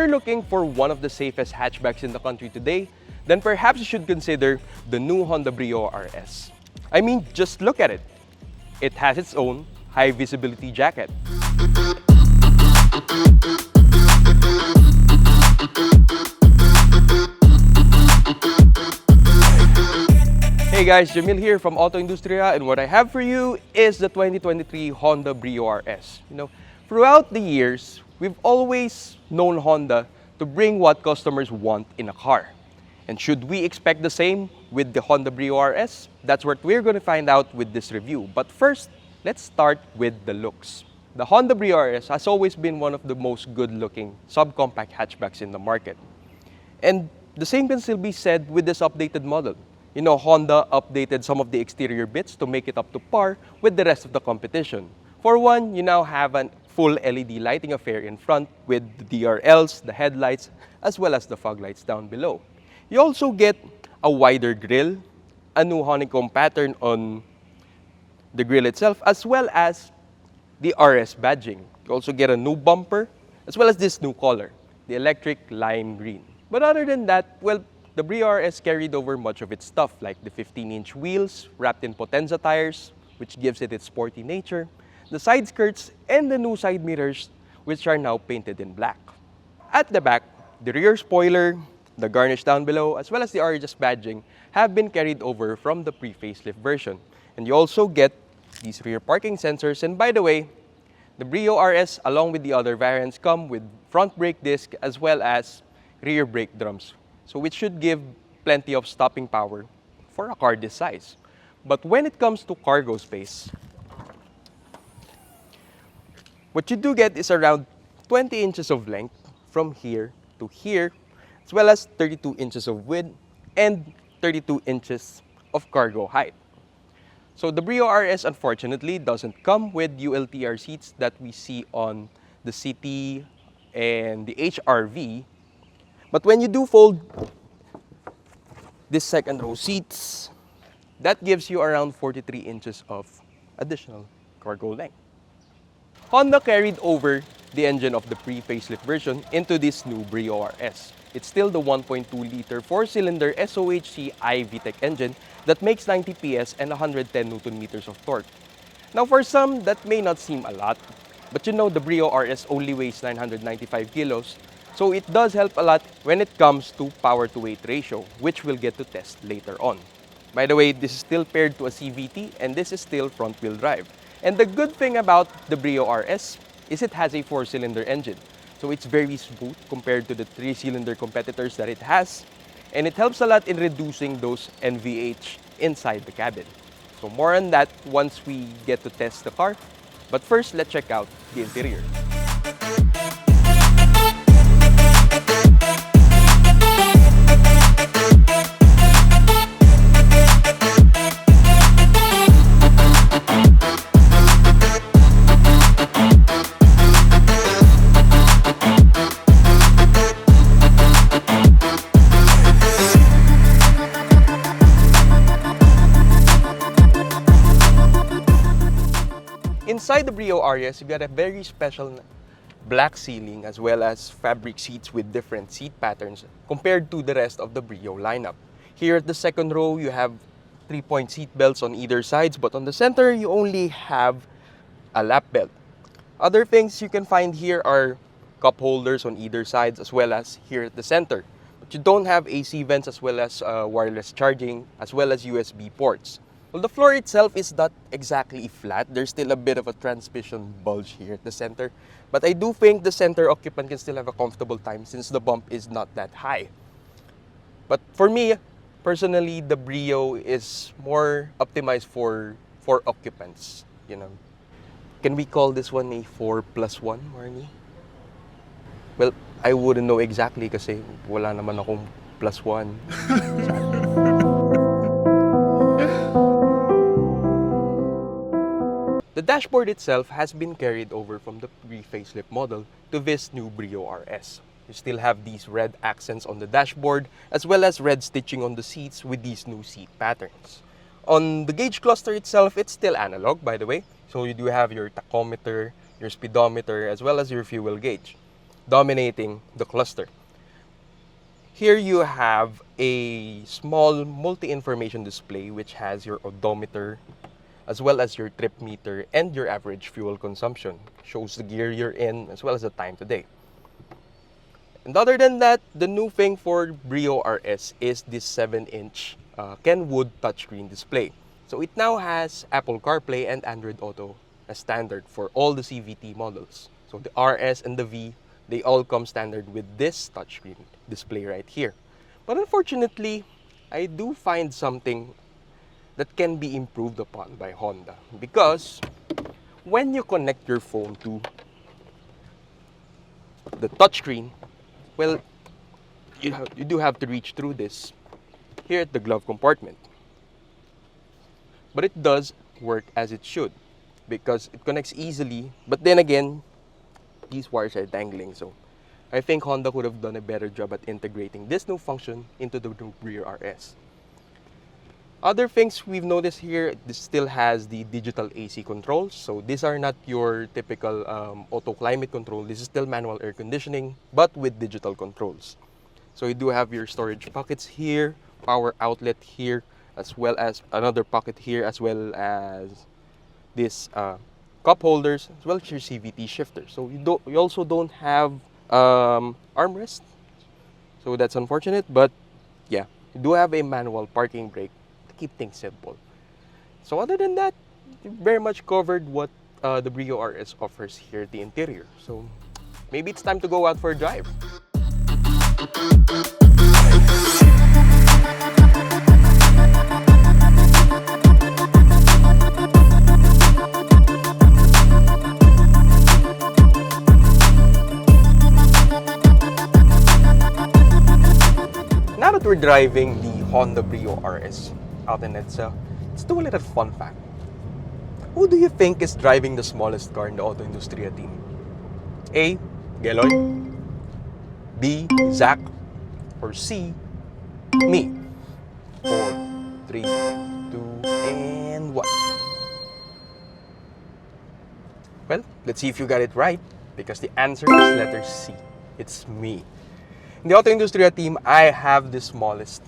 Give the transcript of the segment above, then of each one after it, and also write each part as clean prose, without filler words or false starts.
you're looking for one of the safest hatchbacks in the country today, then perhaps you should consider the new Honda Brio RS. I mean, just look at it. It has its own high visibility jacket. Hey guys, Jamil here from AutoIndustriya, and what I have for you is the 2023 Honda Brio RS. Throughout the years, we've always known Honda to bring what customers want in a car. And should we expect the same with the Honda Brio RS? That's what we're going to find out with this review. But first, let's start with the looks. The Honda Brio RS has always been one of the most good-looking subcompact hatchbacks in the market. And the same can still be said with this updated model. Honda updated some of the exterior bits to make it up to par with the rest of the competition. For one, you now have a full LED lighting affair in front with the DRLs, the headlights, as well as the fog lights down below. You also get a wider grille, a new honeycomb pattern on the grille itself, as well as the RS badging. You also get a new bumper, as well as this new color, the electric lime green. But other than that, well, the Brio RS carried over much of its stuff, like the 15-inch wheels wrapped in Potenza tires, which gives it its sporty nature, the side skirts, and the new side mirrors, which are now painted in black. At the back, the rear spoiler, the garnish down below, as well as the RS badging have been carried over from the pre-facelift version. And you also get these rear parking sensors. And by the way, the Brio RS, along with the other variants, come with front brake disc as well as rear brake drums, so which should give plenty of stopping power for a car this size. But when it comes to cargo space, what you do get is around 20 inches of length from here to here, as well as 32 inches of width and 32 inches of cargo height. So the Brio RS unfortunately doesn't come with ULTR seats that we see on the CT and the HRV. But when you do fold this second row seats, that gives you around 43 inches of additional cargo length. Honda carried over the engine of the pre-facelift version into this new Brio RS. It's still the 1.2-liter 4-cylinder SOHC iVTEC engine that makes 90 PS and 110 Nm of torque. Now for some, that may not seem a lot, but the Brio RS only weighs 995 kilos, so it does help a lot when it comes to power-to-weight ratio, which we'll get to test later on. By the way, this is still paired to a CVT, and this is still front-wheel drive. And the good thing about the Brio RS is it has a 4-cylinder engine. So it's very smooth compared to the 3-cylinder competitors that it has. And it helps a lot in reducing those NVH inside the cabin. So more on that once we get to test the car. But first, let's check out the interior. Inside the Brio RS, you got a very special black ceiling as well as fabric seats with different seat patterns compared to the rest of the Brio lineup. Here at the second row, you have 3-point seat belts on either sides, but on the center, you only have a lap belt. Other things you can find here are cup holders on either sides as well as here at the center. But you don't have AC vents as well as wireless charging as well as USB ports. Well, the floor itself is not exactly flat. There's still a bit of a transmission bulge here at the center. But I do think the center occupant can still have a comfortable time since the bump is not that high. But for me, personally, the Brio is more optimized for 4 occupants. Can we call this one a 4+1, Marnie? Well, I wouldn't know exactly kasi wala naman akong +1. The dashboard itself has been carried over from the pre-facelift model to this new Brio RS. You still have these red accents on the dashboard as well as red stitching on the seats with these new seat patterns. On the gauge cluster itself, it's still analog, by the way. So you do have your tachometer, your speedometer, as well as your fuel gauge. dominating the cluster. Here you have a small multi-information display which has your odometer as well as your trip meter and your average fuel consumption. Shows the gear you're in as well as the time today. And other than that, the new thing for Brio RS is this 7-inch Kenwood touchscreen display. So it now has Apple CarPlay and Android Auto as standard for all the CVT models. So the RS and the V, they all come standard with this touchscreen display right here. But unfortunately, I do find something that can be improved upon by Honda, because when you connect your phone to the touchscreen, well, you do have to reach through this here at the glove compartment. But it does work as it should because it connects easily. But then again, these wires are dangling. So I think Honda could have done a better job at integrating this new function into the new Brio RS. Other things we've noticed here, this still has the digital AC controls. So these are not your typical auto climate control. This is still manual air conditioning, but with digital controls. So you do have your storage pockets here, power outlet here, as well as another pocket here, as well as this cup holders, as well as your CVT shifter. So you also don't have armrest. So that's unfortunate, but yeah, you do have a manual parking brake to keep things simple. So other than that, you very much covered what the Brio RS offers here at the interior. So maybe it's time to go out for a drive. Now that we're driving the Honda Brio RS out in EDSA, let's do a little fun fact. Who do you think is driving the smallest car in the AutoIndustriya team? A. Geloy, B. Zach, or C. Me? 4, 3, 2, and 1. Well, let's see if you got it right, because the answer is letter C. It's me. In the AutoIndustriya team, I have the smallest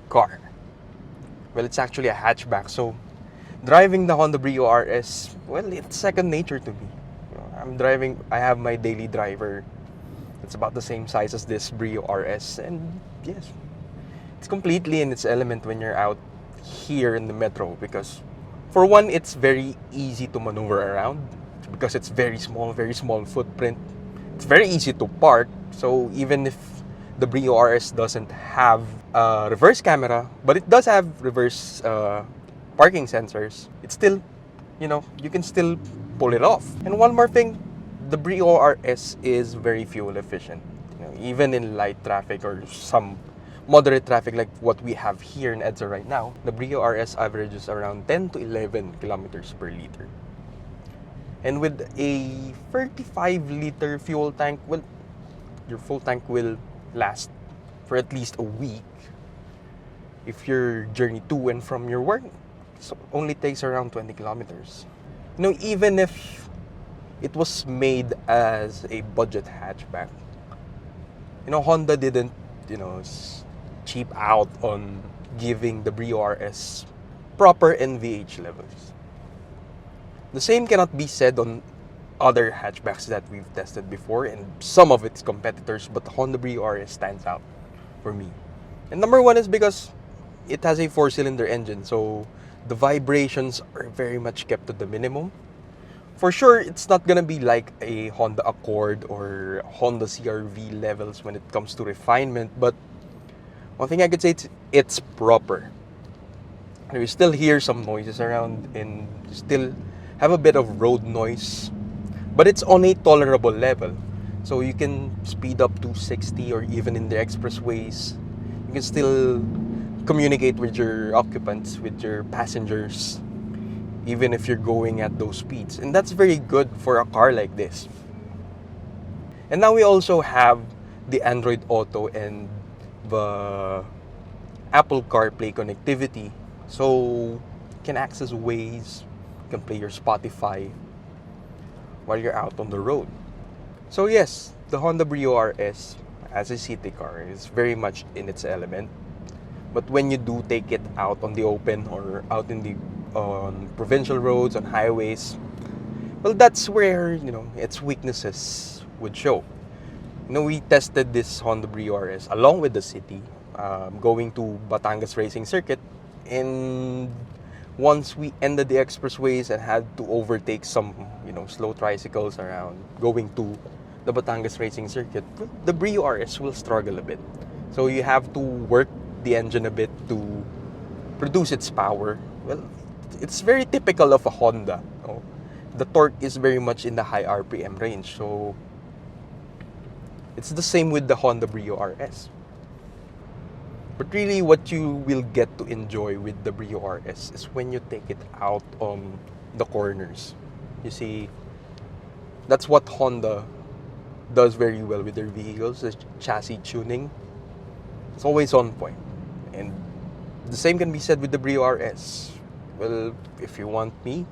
car. Well, it's actually a hatchback, so driving the Honda Brio RS, well, it's second nature to me. I have my daily driver. It's about the same size as this Brio RS, and yes, it's completely in its element when you're out here in the metro, because for one, it's very easy to maneuver around because it's very small footprint. It's very easy to park, so even if the Brio RS doesn't have a reverse camera, but it does have reverse parking sensors, it's still, you can still pull it off. And one more thing, the Brio RS is very fuel efficient. Even in light traffic or some moderate traffic like what we have here in EDSA right now, the Brio RS averages around 10 to 11 kilometers per liter. And with a 35-liter fuel tank, well, your full tank will last for at least a week. If your journey to and from your work, it only takes around 20 kilometers. Even if it was made as a budget hatchback, Honda didn't, cheap out on giving the Brio RS proper NVH levels. The same cannot be said on other hatchbacks that we've tested before and some of its competitors, but the Honda Brio RS stands out for me. And number one is because it has a 4-cylinder engine, so the vibrations are very much kept to the minimum. For sure, it's not gonna be like a Honda Accord or Honda CR-V levels when it comes to refinement, but one thing I could say, it's proper. You still hear some noises around and you still have a bit of road noise, but it's on a tolerable level. So you can speed up to 60, or even in the expressways, you can still communicate with your occupants, with your passengers, even if you're going at those speeds. And that's very good for a car like this. And now we also have the Android Auto and the Apple CarPlay connectivity. So you can access Waze, you can play your Spotify while you're out on the road. So yes, the Honda Brio RS as a city car is very much in its element. But when you do take it out on the open or out in the on provincial roads, on highways, well, that's where, its weaknesses would show. We tested this Honda Brio RS along with the city, going to Batangas Racing Circuit, and once we ended the expressways and had to overtake some, slow tricycles around going to the Batangas Racing Circuit, the Brio RS will struggle a bit. So you have to work the engine a bit to produce its power. Well, it's very typical of a Honda. The torque is very much in the high RPM range. So it's the same with the Honda Brio RS. But really, what you will get to enjoy with the Brio RS is when you take it out on the corners. You see, that's what Honda does very well with their vehicles, the chassis tuning. It's always on point. And the same can be said with the Brio RS. Well, if you want me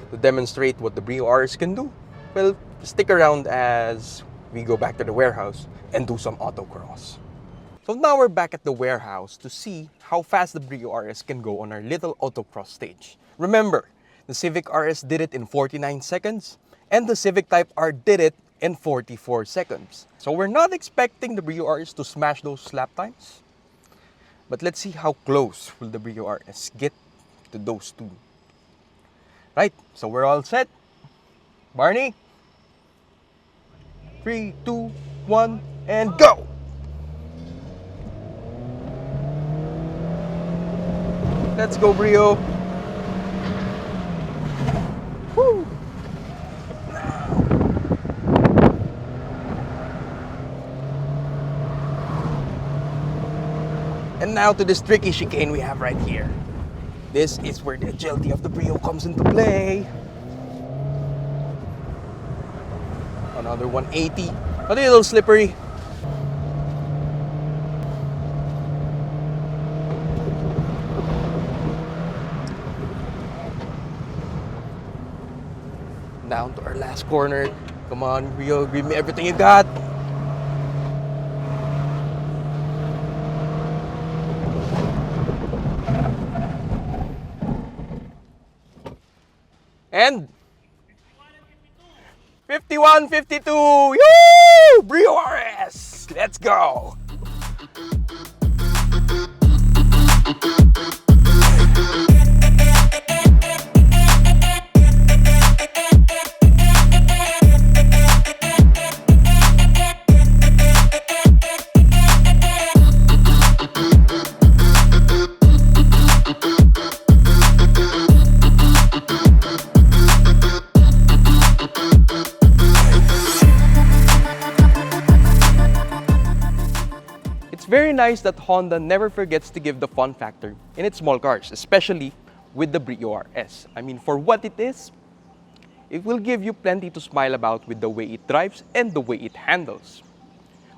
to demonstrate what the Brio RS can do, well, stick around as we go back to the warehouse and do some autocross. So now we're back at the warehouse to see how fast the Brio RS can go on our little autocross stage. Remember, the Civic RS did it in 49 seconds and the Civic Type R did it in 44 seconds. So we're not expecting the Brio RS to smash those lap times. But let's see how close will the Brio RS get to those two. Right, so we're all set. Barney? 3, 2, 1, and go! Let's go, Brio. Woo! And now to this tricky chicane we have right here. This is where the agility of the Brio comes into play. Another 180. A little slippery. Down to our last corner. Come on, Brio, give me everything you got. And 51, 52. Yoo! Brio RS. Let's go. It's very nice that Honda never forgets to give the fun factor in its small cars, especially with the Brio RS. I mean, for what it is, it will give you plenty to smile about with the way it drives and the way it handles.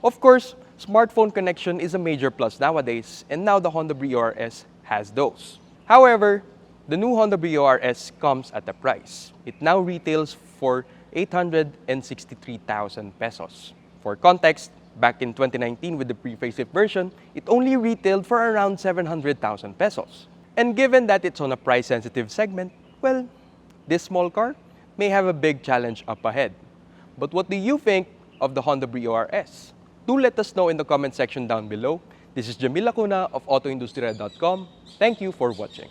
Of course, smartphone connection is a major plus nowadays, and now the Honda Brio RS has those. However, the new Honda Brio RS comes at a price. It now retails for 863,000 pesos. For context, back in 2019 with the pre-facelift version, it only retailed for around 700,000 pesos. And given that it's on a price-sensitive segment, well, this small car may have a big challenge up ahead. But what do you think of the Honda Brio RS? Do let us know in the comment section down below. This is Jamil of AutoIndustriya.com. Thank you for watching.